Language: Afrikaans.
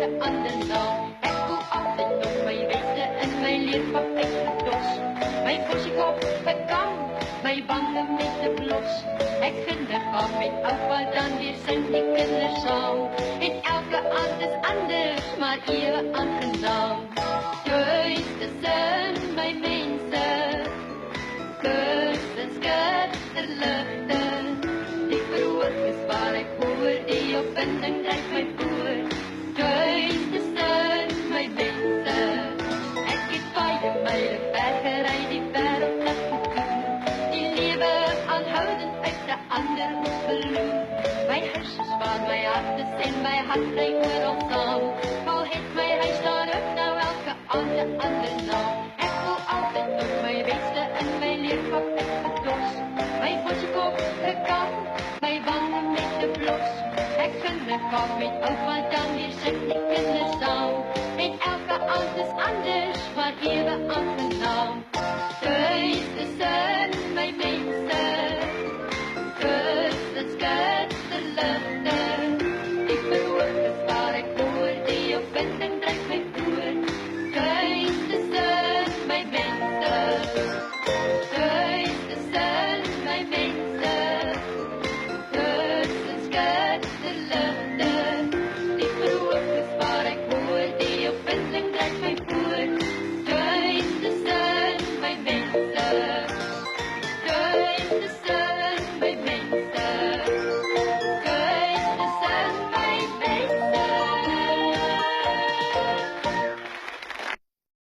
de ander nou. Ek voel altyd op my wyse in my leerpad uitgedos. My bossiekop bekam, my bande met 'n blos. Ek ginder gaan met oupa dan weer sing die kinders saam. En elke aand is anders, maar ewe aangenaam. Juis tussen my mense, kus en skitterligte. Die verhoog is waar ek hoor, die opwinding dryf my voor. Juis tussen my mense, ek het baie myle ver gery, die wêreld laat gekoen. Die lewe aanhoudend uit 'n ander hoek beloon. My huis is waar my hart is en my hart bly oral saam.